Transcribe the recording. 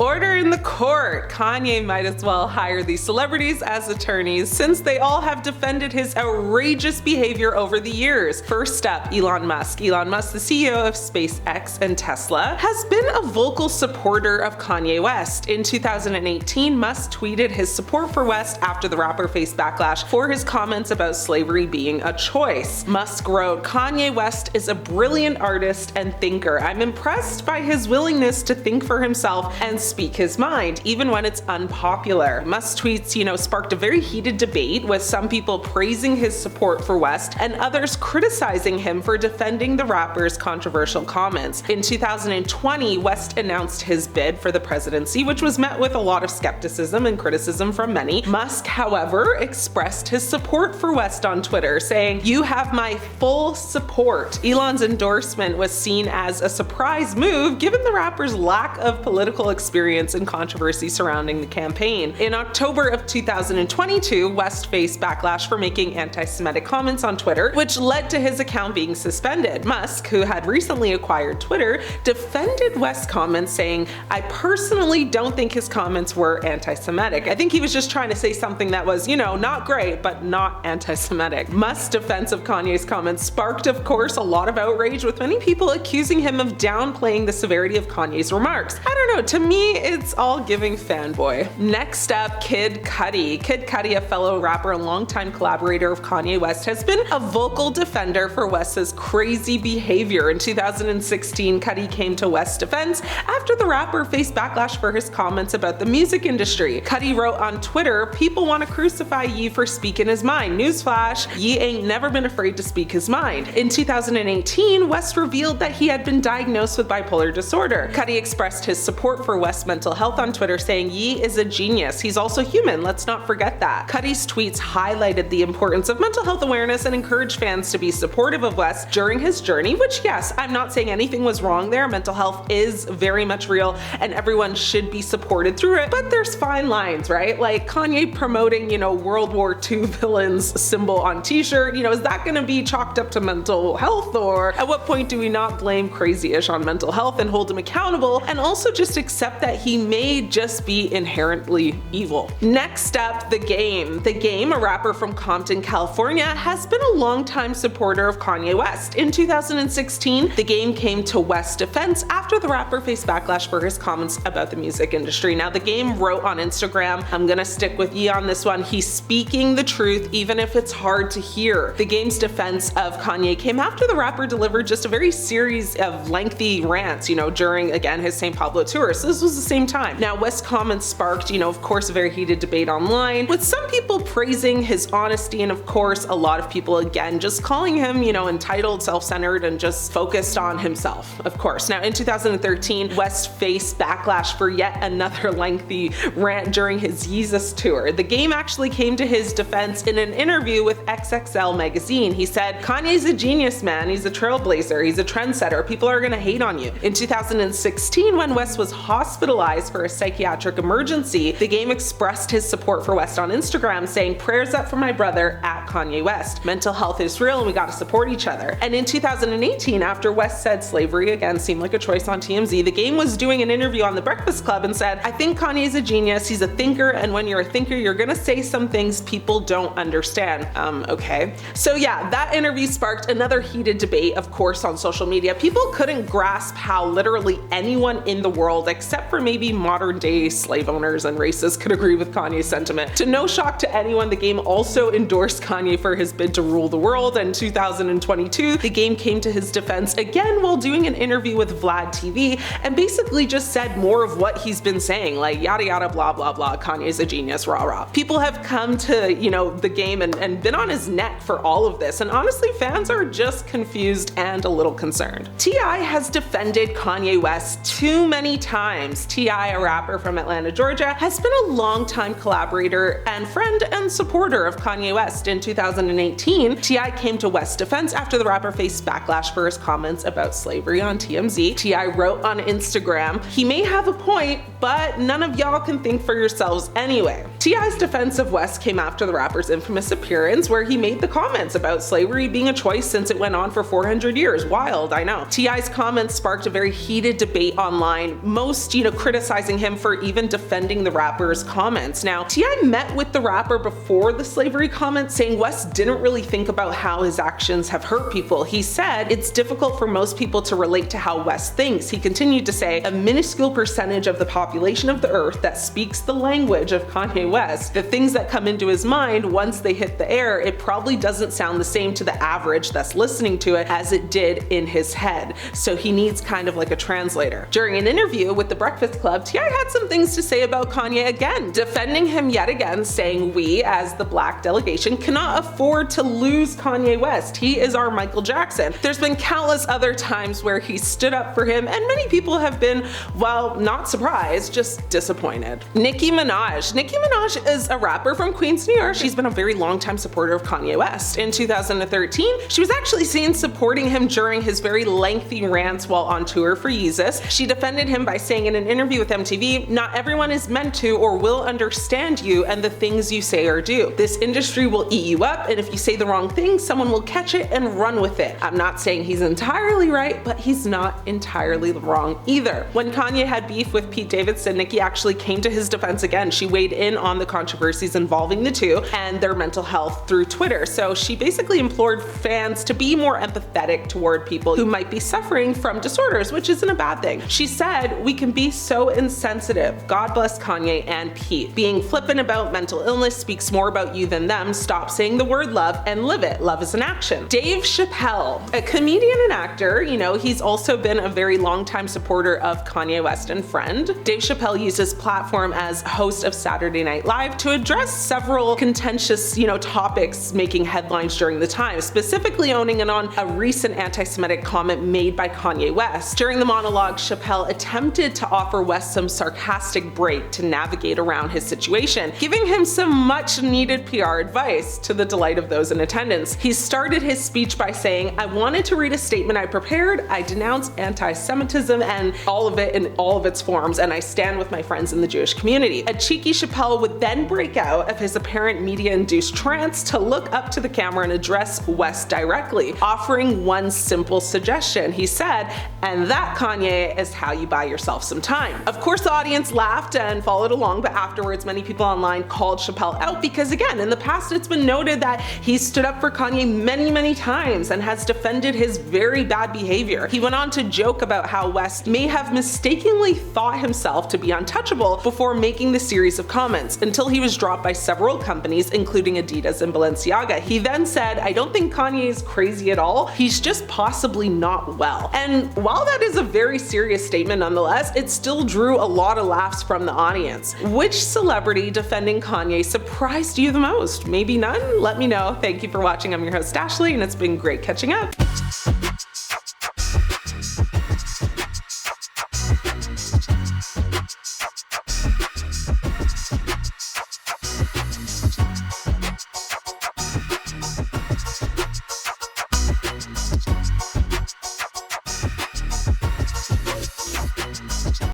Order in the court! Kanye might as well hire these celebrities as attorneys since they all have defended his outrageous behavior over the years. First up, Elon Musk. Elon Musk, the CEO of SpaceX and Tesla, has been a vocal supporter of Kanye West. In 2018, Musk tweeted his support for West after the rapper faced backlash for his comments about slavery being a choice. Musk wrote, "Kanye West is a brilliant artist and thinker. I'm impressed by his willingness to think for himself and speak his mind, even when it's unpopular." Musk's tweets, sparked a very heated debate, with some people praising his support for West and others criticizing him for defending the rapper's controversial comments. In 2020, West announced his bid for the presidency, which was met with a lot of skepticism and criticism from many. Musk, however, expressed his support for West on Twitter, saying, "You have my full support." Elon's endorsement was seen as a surprise move given the rapper's lack of political experience and controversy surrounding the campaign. In October of 2022, West faced backlash for making anti-Semitic comments on Twitter, which led to his account being suspended. Musk, who had recently acquired Twitter, defended West's comments, saying, "I personally don't think his comments were anti-Semitic. I think he was just trying to say something that was, not great, but not anti-Semitic." Musk's defense of Kanye's comments sparked, of course, a lot of outrage, with many people accusing him of downplaying the severity of Kanye's remarks. I don't know, to me, it's all giving fanboy. Next up, Kid Cudi. Kid Cudi, a fellow rapper and longtime collaborator of Kanye West, has been a vocal defender for West's crazy behavior. In 2016, Cudi came to West's defense after the rapper faced backlash for his comments about the music industry. Cudi wrote on Twitter, "People want to crucify Ye for speaking his mind. Newsflash, Ye ain't never been afraid to speak his mind." In 2018, West revealed that he had been diagnosed with bipolar disorder. Cudi expressed his support for West's mental health on Twitter, saying, "Ye is a genius. He's also human. Let's not forget that." Cudi's tweets highlighted the importance of mental health awareness and encouraged fans to be supportive of West during his journey, which, yes, I'm not saying anything was wrong there. Mental health is very much real and everyone should be supported through it, but there's fine lines, right? Like Kanye promoting, World War II villains symbol on t-shirt, is that gonna be chalked up to mental health, or at what point do we not blame Crazy-ish on mental health and hold him accountable, and also just accept that he may just be inherently evil? Next up, The Game. The Game, a rapper from Compton, California, has been a longtime supporter of Kanye West. In 2016, The Game came to West's defense after the rapper faced backlash for his comments about the music industry. Now, The Game wrote on Instagram, "I'm gonna stick with Ye on this one. He's speaking the truth, even if it's hard to hear." The Game's defense of Kanye came after the rapper delivered just a very series of lengthy rants, during, again, his St. Pablo tour. So this was the same time. Now, West's comments sparked, of course, a very heated debate online, with some people praising his honesty and, of course, a lot of people, again, just calling him, entitled, self-centered, and just focused on himself, of course. Now, in 2013, West faced backlash for yet another lengthy rant during his Yeezus tour. The Game actually came to his defense in an interview with XXL magazine. He said, "Kanye's a genius, man. He's a trailblazer. He's a trendsetter. People are gonna hate on you." In 2016, when West was hospitalized for a psychiatric emergency, The Game expressed his support for West on Instagram, saying, "Prayers up for my brother at Kanye West. Mental health is real and we gotta support each other." And in 2018, after West said slavery again seemed like a choice on TMZ, The Game was doing an interview on The Breakfast Club and said, "I think Kanye's a genius. He's a thinker, and when you're a thinker, you're gonna say some things people don't understand." Okay. So yeah, that interview sparked another heated debate, of course, on social media. People couldn't grasp how literally anyone in the world, except for maybe modern day slave owners and racists, could agree with Kanye's sentiment. To no shock to anyone, The Game also endorsed Kanye for his bid to rule the world. In 2022, The Game came to his defense again while doing an interview with Vlad TV and basically just said more of what he's been saying, like yada yada blah blah blah, Kanye's a genius, rah rah. People have come to, The Game and been on his neck for all of this, and honestly, fans are just confused and a little concerned. T.I. has defended Kanye West too many times. T.I., a rapper from Atlanta, Georgia, has been a longtime collaborator and friend and supporter of Kanye West. In 2018, T.I. came to West's defense after the rapper faced backlash for his comments about slavery on TMZ. T.I. wrote on Instagram, "He may have a point, but none of y'all can think for yourselves anyway." T.I.'s defense of West came after the rapper's infamous appearance where he made the comments about slavery being a choice since it went on for 400 years. Wild, I know. T.I.'s comments sparked a very heated debate online. Most, criticizing him for even defending the rapper's comments. Now, T.I. met with the rapper before the slavery comment, saying West didn't really think about how his actions have hurt people. He said, "It's difficult for most people to relate to how West thinks." He continued to say, "A minuscule percentage of the population of the earth that speaks the language of Kanye West, the things that come into his mind once they hit the air, it probably doesn't sound the same to the average that's listening to it as it did in his head." So he needs kind of like a translator. During an interview with The Breakfast Club, T.I. had some things to say about Kanye again, defending him yet again, saying, "We, as the black delegation, cannot afford to lose Kanye West. He is our Michael Jackson." There's been countless other times where he stood up for him, and many people have been, well, not surprised, just disappointed. Nicki Minaj. Nicki Minaj is a rapper from Queens, New York. She's been a very long-time supporter of Kanye West. In 2013, she was actually seen supporting him during his very lengthy rants while on tour for Yeezus. She defended him by saying in an interview with MTV, "Not everyone is meant to or will understand you and the things you say or do. This industry will eat you up, and if you say the wrong thing, someone will catch it and run with it." I'm not saying he's entirely right, but he's not entirely wrong either. When Kanye had beef with Pete Davidson, Nicki actually came to his defense again. She weighed in on the controversies involving the two and their mental health through Twitter. So she basically implored fans to be more empathetic toward people who might be suffering from disorders, which isn't a bad thing. She said, "We can be so insensitive. God bless Kanye and Pete. Being flippant about mental illness speaks more about you than them. Stop saying the word love and live it. Love is an action." Dave Chappelle, a comedian and actor, he's also been a very long-time supporter of Kanye West and friend. Dave Chappelle used his platform as host of Saturday Night Live to address several contentious, topics making headlines during the time, specifically owning in on a recent anti-Semitic comment made by Kanye West. During the monologue, Chappelle attempted to offer West some sarcastic break to navigate around his situation, giving him some much-needed PR advice to the delight of those in attendance. He started his speech by saying, "I wanted to read a statement I prepared. I denounce anti-Semitism and all of it in all of its forms, and I stand with my friends in the Jewish community." A cheeky Chappelle would then break out of his apparent media-induced trance to look up to the camera and address West directly, offering one simple suggestion. He said, "And that, Kanye, is how you buy yourself some time." Of course, the audience laughed and followed along, but afterwards many people online called Chappelle out because, again, in the past it's been noted that he stood up for Kanye many times and has defended his very bad behavior. He went on to joke about how West may have mistakenly thought himself to be untouchable before making the series of comments, until he was dropped by several companies, including Adidas and Balenciaga. He then said, "I don't think Kanye is crazy at all. He's just possibly not well." And while that is a very serious statement nonetheless, it still drew a lot of laughs from the audience. Which celebrity defending Kanye surprised you the most? Maybe none? Let me know. Thank you for watching. I'm your host Ashley, and it's been great catching up.